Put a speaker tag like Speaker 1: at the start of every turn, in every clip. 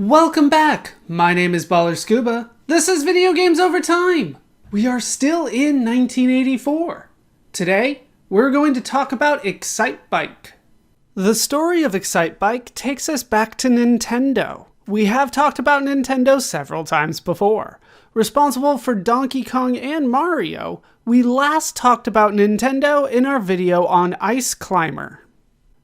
Speaker 1: Welcome back! My name is Baller Scuba. This is Video Games Over Time. We are still in 1984. Today, we're going to talk about Excitebike. The story of Excitebike takes us back to Nintendo. We have talked about Nintendo several times before. Responsible for Donkey Kong and Mario, we last talked about Nintendo in our video on Ice Climber.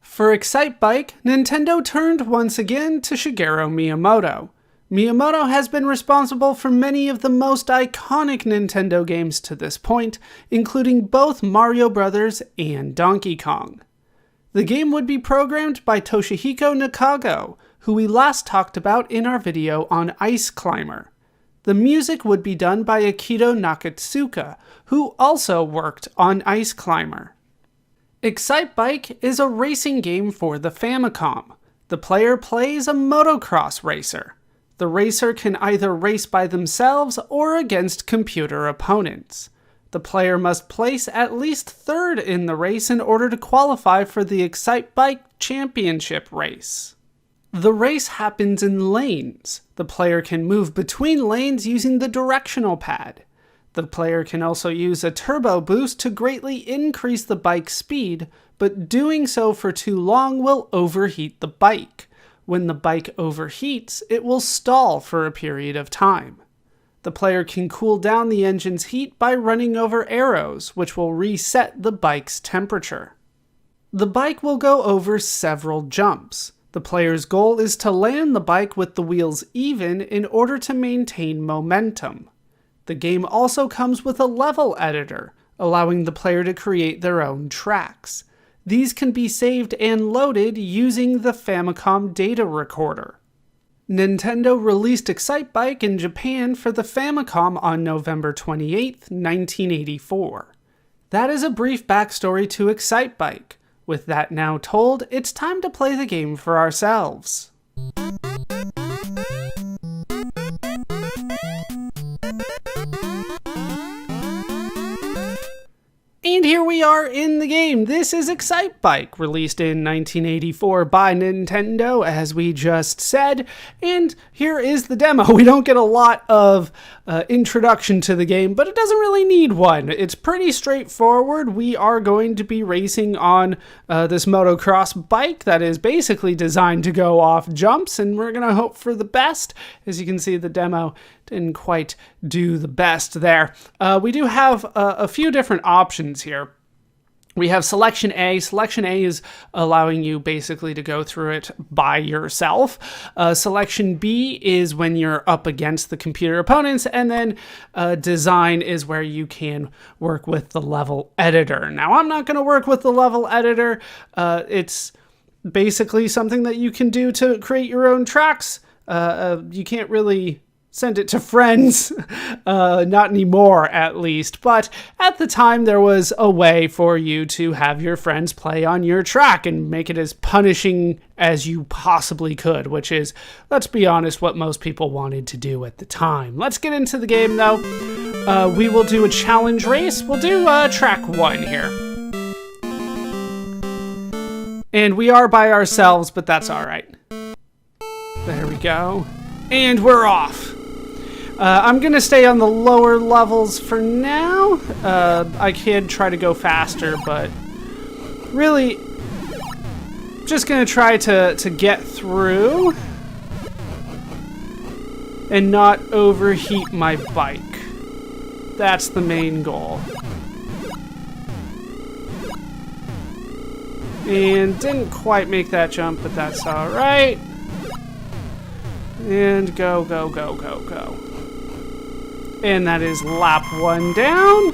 Speaker 1: For Excitebike, Nintendo turned once again to Shigeru Miyamoto. Miyamoto has been responsible for many of the most iconic Nintendo games to this point, including both Mario Bros. And Donkey Kong. The game would be programmed by Toshihiko Nakago, who we last talked about in our video on Ice Climber. The music would be done by Akito Nakatsuka, who also worked on Ice Climber. Excitebike is a racing game for the Famicom. The player plays a motocross racer. The racer can either race by themselves or against computer opponents. The player must place at least third in the race in order to qualify for the Excitebike Championship race. The race happens in lanes. The player can move between lanes using the directional pad. The player can also use a turbo boost to greatly increase the bike's speed, but doing so for too long will overheat the bike. When the bike overheats, it will stall for a period of time. The player can cool down the engine's heat by running over arrows, which will reset the bike's temperature. The bike will go over several jumps. The player's goal is to land the bike with the wheels even in order to maintain momentum. The game also comes with a level editor, allowing the player to create their own tracks. These can be saved and loaded using the Famicom data recorder. Nintendo released Excitebike in Japan for the Famicom on November 28, 1984. That is a brief backstory to Excitebike. With that now told, it's time to play the game for ourselves. And here we are in the game. This is Excitebike, released in 1984 by Nintendo, as we just said. And here is the demo. We don't get a lot of introduction to the game, but it doesn't really need one. It's pretty straightforward. We are going to be racing on this motocross bike that is basically designed to go off jumps, and we're going to hope for the best. As you can see, the demo didn't quite do the best there. We do have a few different options here. We have Selection A. Selection A is allowing you basically to go through it by yourself. Selection B is when you're up against the computer opponents, and then Design is where you can work with the level editor. Now, I'm not going to work with the level editor. It's basically something that you can do to create your own tracks. You can't really send it to friends, not anymore at least, but at the time there was a way for you to have your friends play on your track and make it as punishing as you possibly could, which is, let's be honest, what most people wanted to do at the time. Let's get into the game though. We will do a challenge race. We'll do track 1 here. And we are by ourselves, but that's alright. There we go. And we're off. I'm going to stay on the lower levels for now. I could try to go faster, but really just going to try to get through and not overheat my bike. That's the main goal. And didn't quite make that jump, but that's all right. And go, go, go, go, go. And that is lap 1 down.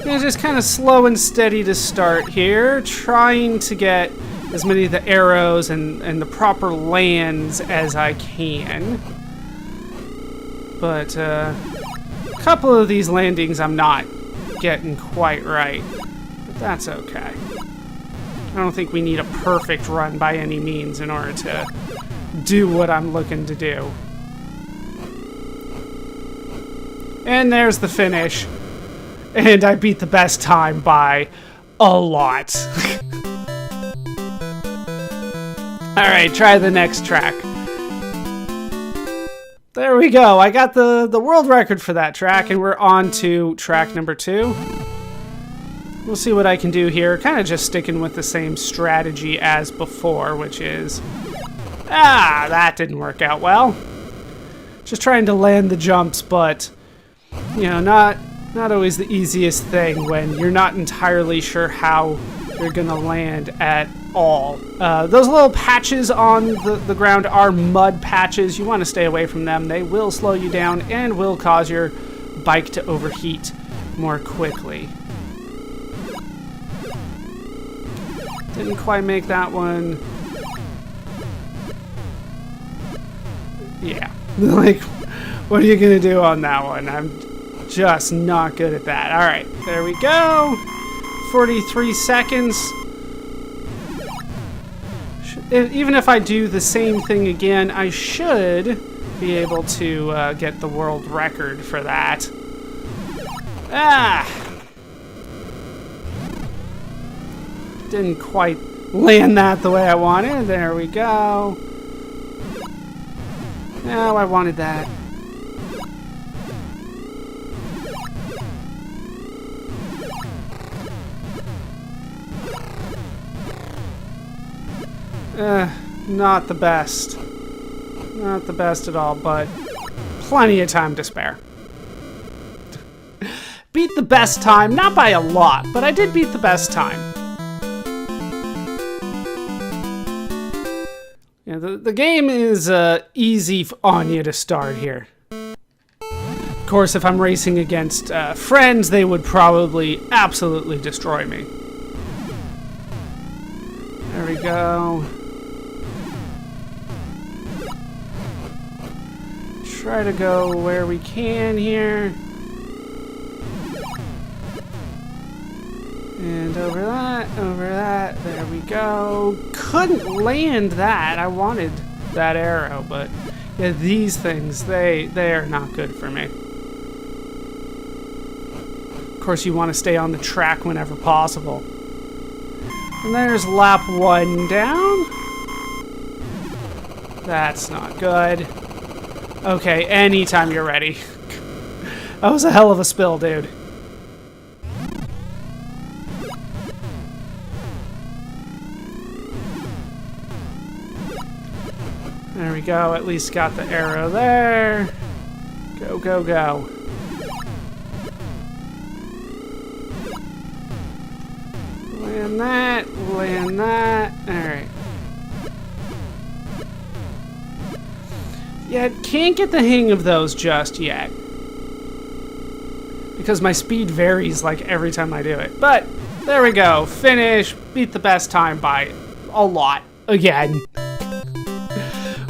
Speaker 1: And just kind of slow and steady to start here, trying to get as many of the arrows and the proper lands as I can. But a couple of these landings I'm not getting quite right. But that's okay. I don't think we need a perfect run by any means in order to do what I'm looking to do. And there's the finish. And I beat the best time by a lot. Alright, try the next track. There we go. I got the world record for that track, and we're on to track number 2. We'll see what I can do here. Kind of just sticking with the same strategy as before, which is... that didn't work out well. Just trying to land the jumps, but, you know, not always the easiest thing when you're not entirely sure how you're gonna land at all. Those little patches on the ground are mud patches. You want to stay away from them. They will slow you down and will cause your bike to overheat more quickly. Didn't quite make that one. Yeah. Like, what are you gonna do on that one? I'm just not good at that. Alright, there we go. 43 seconds. Even if I do the same thing again, I should be able to get the world record for that. Didn't quite land that the way I wanted. There we go. No, I wanted that. Not the best. Not the best at all, but plenty of time to spare. Beat the best time, not by a lot, but I did beat the best time. Yeah, the game is easy on you to start here. Of course, if I'm racing against friends, they would probably absolutely destroy me. There we go. Try to go where we can here. And over that, there we go. Couldn't land that. I wanted that arrow, but yeah, these things, they are not good for me. Of course, you want to stay on the track whenever possible. And there's lap 1 down. That's not good. Okay, anytime you're ready. That was a hell of a spill, dude. There we go, at least got the arrow there. Go, go, go. Land that, land that. Alright. Yeah, can't get the hang of those just yet. Because my speed varies like every time I do it. But, there we go. Finish. Beat the best time by a lot. Again.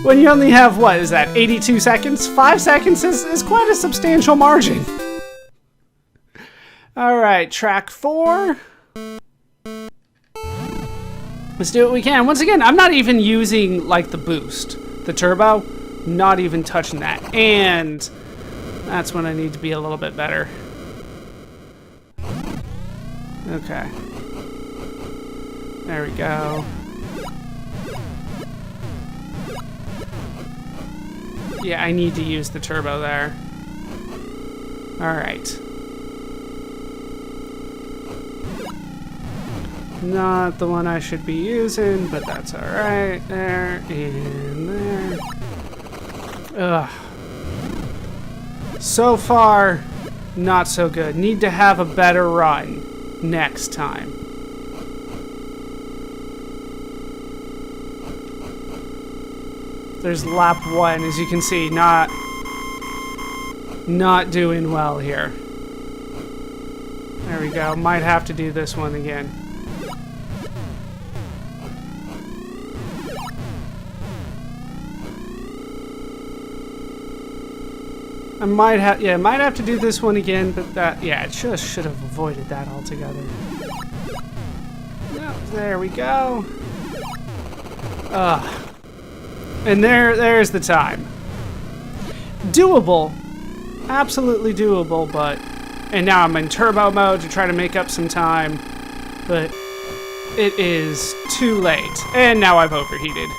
Speaker 1: When you only have, what is that, 82 seconds? 5 seconds is quite a substantial margin. Alright, track 4. Let's do what we can. Once again, I'm not even using, like, the boost. The turbo. Not even touching that. And that's when I need to be a little bit better. Okay. There we go. Yeah, I need to use the turbo there. Alright. Not the one I should be using, but that's alright. There and there. Ugh. So far, not so good. Need to have a better run next time. There's lap 1, as you can see, not doing well here. There we go. Might have to do this one again. I might have to do this one again, but that, yeah, it should have avoided that altogether. Yep, there we go. And there's the time. Doable. Absolutely doable, but... And now I'm in turbo mode to try to make up some time. But it is too late. And now I've overheated.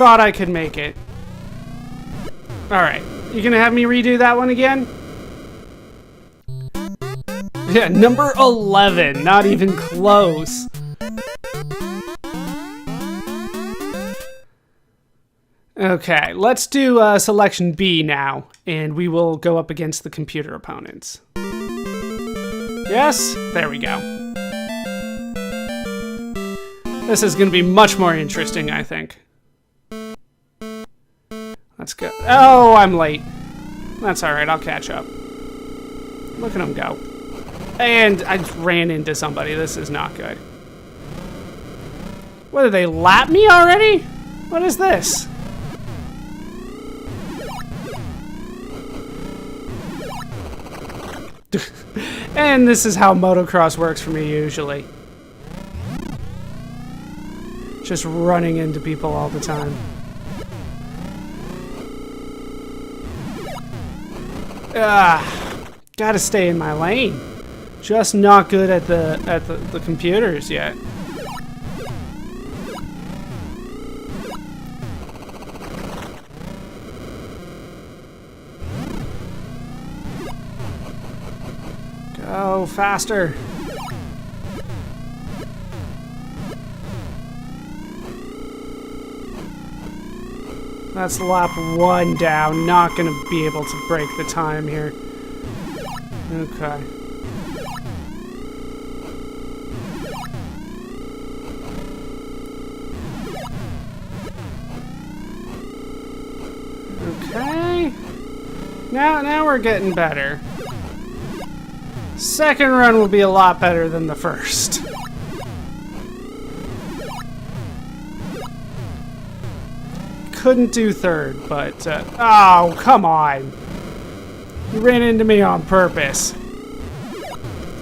Speaker 1: thought I could make it. Alright. You gonna have me redo that one again? Yeah, number 11. Not even close. Okay, let's do selection B now, and we will go up against the computer opponents. Yes? There we go. This is going to be much more interesting, I think. Let's go. Oh, I'm late. That's alright, I'll catch up. Look at him go. And I just ran into somebody. This is not good. What, did they lap me already? What is this? And this is how motocross works for me usually. Just running into people all the time. Gotta stay in my lane. Just not good at the computers yet. Go faster. That's lap 1 down. Not gonna be able to break the time here. Okay. Okay. Now we're getting better. Second run will be a lot better than the first. Couldn't do third, but oh, come on. You ran into me on purpose.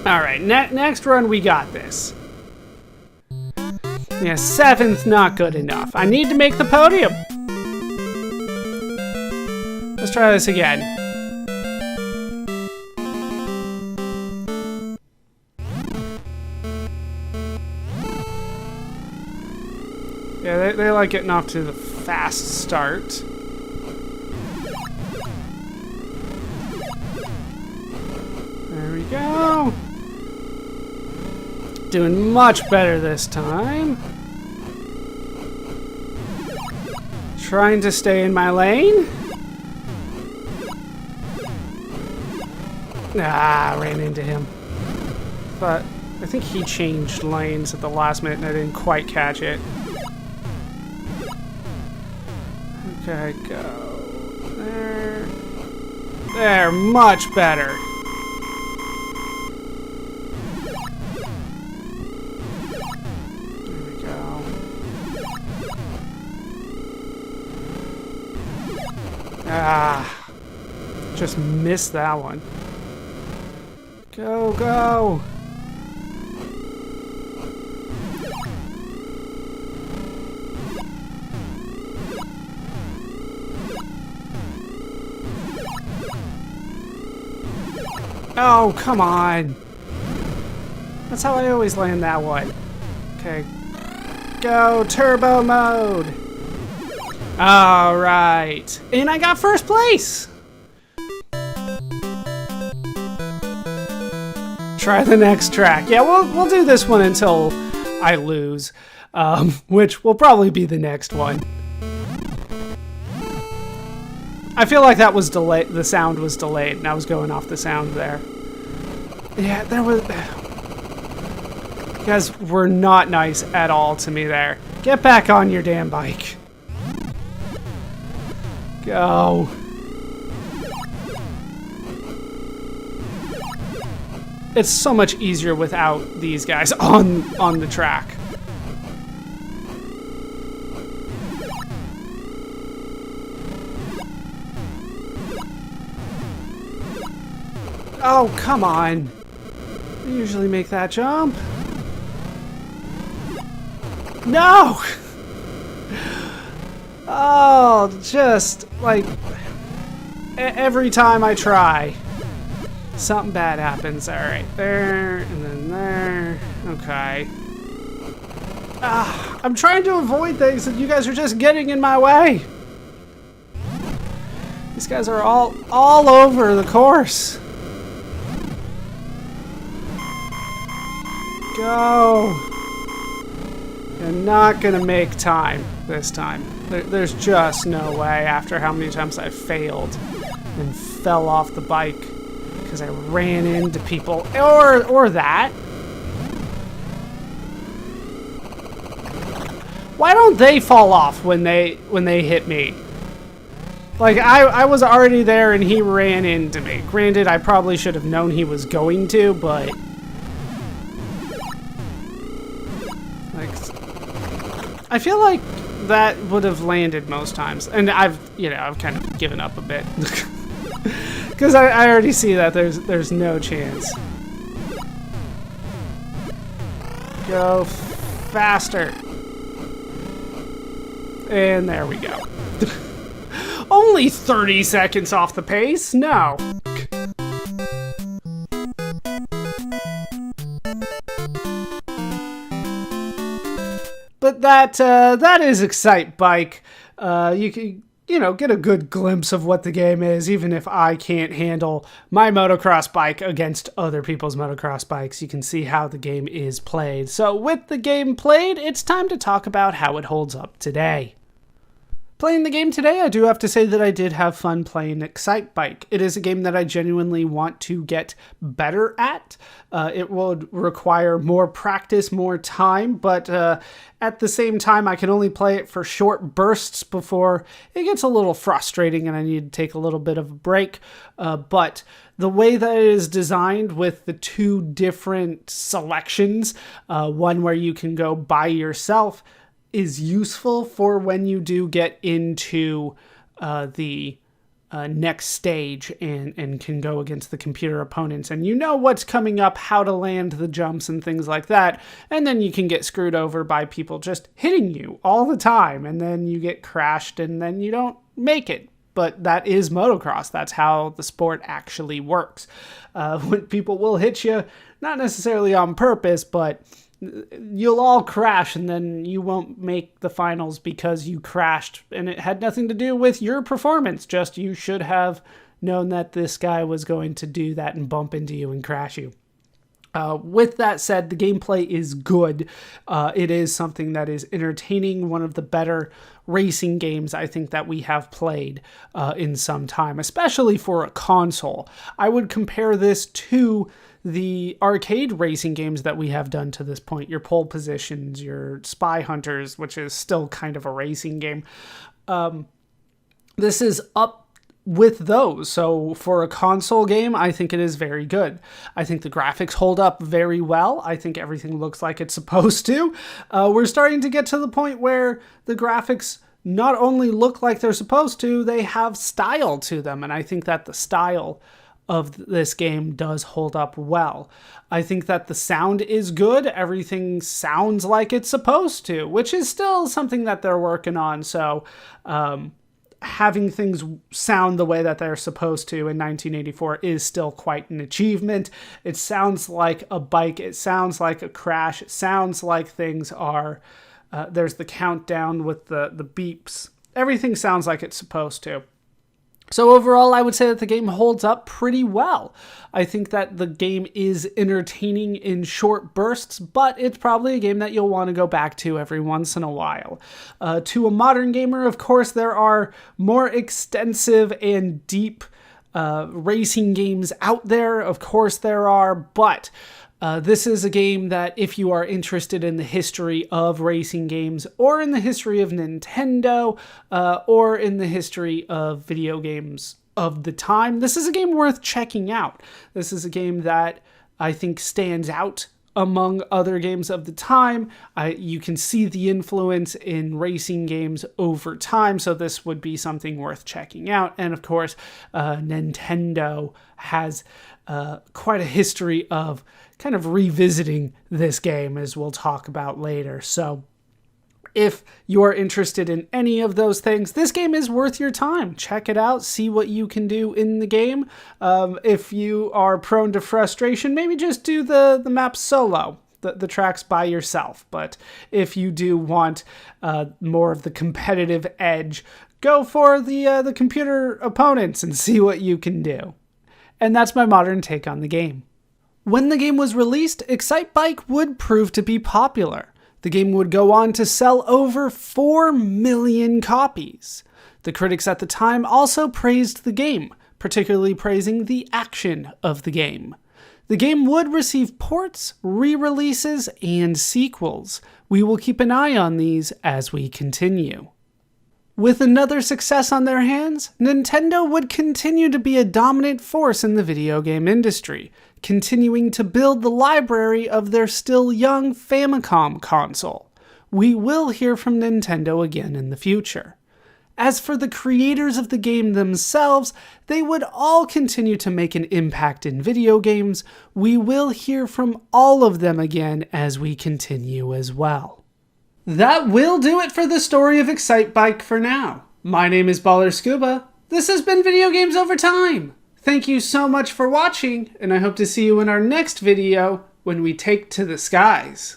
Speaker 1: Alright, next run we got this. Yeah, 7th not good enough. I need to make the podium. Let's try this again. Yeah, they like getting off to the fast start. There we go. Doing much better this time. Trying to stay in my lane. Ran into him. But I think he changed lanes at the last minute and I didn't quite catch it. Okay, go. There. There, much better. There we go. Just missed that one. Go, go. Oh, come on. That's how I always land that one. Okay. Go, turbo mode. All right. And I got first place. Try the next track. Yeah, we'll do this one until I lose, which will probably be the next one. I feel like that was delayed. The sound was delayed, and I was going off the sound there. Yeah, there was. You guys were not nice at all to me there. Get back on your damn bike. Go. It's so much easier without these guys on the track. Oh, come on. I usually make that jump. No! Oh, just like every time I try, something bad happens. All right, there, and then there. Okay. I'm trying to avoid things and you guys are just getting in my way. These guys are all over the course. Go. You're not gonna make time this time. There's just no way after how many times I failed and fell off the bike because I ran into people or that. Why don't they fall off when they hit me? Like, I was already there and he ran into me. Granted, I probably should have known he was going to, but... like, I feel like that would have landed most times. And I've kind of given up a bit. Because I already see that there's no chance. Go faster. And there we go. Only 30 seconds off the pace? No. But that is Excitebike. You can, get a good glimpse of what the game is, even if I can't handle my motocross bike against other people's motocross bikes. You can see how the game is played. So with the game played, it's time to talk about how it holds up today. Playing the game today, I do have to say that I did have fun playing Excitebike. It is a game that I genuinely want to get better at. It would require more practice, more time, but at the same time, I can only play it for short bursts before it gets a little frustrating and I need to take a little bit of a break. But the way that it is designed with the two different selections, one where you can go by yourself, is useful for when you do get into the next stage and can go against the computer opponents. And you know what's coming up, how to land the jumps and things like that. And then you can get screwed over by people just hitting you all the time. And then you get crashed and then you don't make it. But that is motocross. That's how the sport actually works. When people will hit you, not necessarily on purpose, but you'll all crash and then you won't make the finals because you crashed and it had nothing to do with your performance. Just you should have known that this guy was going to do that and bump into you and crash you. With that said, the gameplay is good. It is something that is entertaining, one of the better racing games I think that we have played in some time, especially for a console. I would compare this to the arcade racing games that we have done to this point, your Pole Positions, your Spy Hunters, which is still kind of a racing game. This is up with those. So for a console game, I think it is very good. I think the graphics hold up very well. I think everything looks like it's supposed to. We're starting to get to the point where the graphics not only look like they're supposed to, they have style to them. And I think that the style of this game does hold up well. I think that the sound is good. Everything sounds like it's supposed to, which is still something that they're working on. So having things sound the way that they're supposed to in 1984 is still quite an achievement. It sounds like a bike. It sounds like a crash. It sounds like things are... there's the countdown with the beeps. Everything sounds like it's supposed to. So overall, I would say that the game holds up pretty well. I think that the game is entertaining in short bursts, but it's probably a game that you'll want to go back to every once in a while. To a modern gamer, of course, there are more extensive and deep racing games out there. Of course there are, but... this is a game that if you are interested in the history of racing games or in the history of Nintendo or in the history of video games of the time, this is a game worth checking out. This is a game that I think stands out among other games of the time. You can see the influence in racing games over time, so this would be something worth checking out. And of course, Nintendo has quite a history of kind of revisiting this game, as we'll talk about later. So if you're interested in any of those things, this game is worth your time. Check it out, see what you can do in the game. If you are prone to frustration, maybe just do the map solo. the tracks by yourself. But if you do want more of the competitive edge, go for the computer opponents and see what you can do. And that's my modern take on the game. When the game was released, Excitebike would prove to be popular. The game would go on to sell over 4 million copies. The critics at the time also praised the game, particularly praising the action of the game. The game would receive ports, re-releases, and sequels. We will keep an eye on these as we continue. With another success on their hands, Nintendo would continue to be a dominant force in the video game industry, continuing to build the library of their still young Famicom console. We will hear from Nintendo again in the future. As for the creators of the game themselves, they would all continue to make an impact in video games. We will hear from all of them again as we continue as well. That will do it for the story of Excitebike for now. My name is Baller Scuba. This has been Video Games Over Time. Thank you so much for watching, and I hope to see you in our next video when we take to the skies.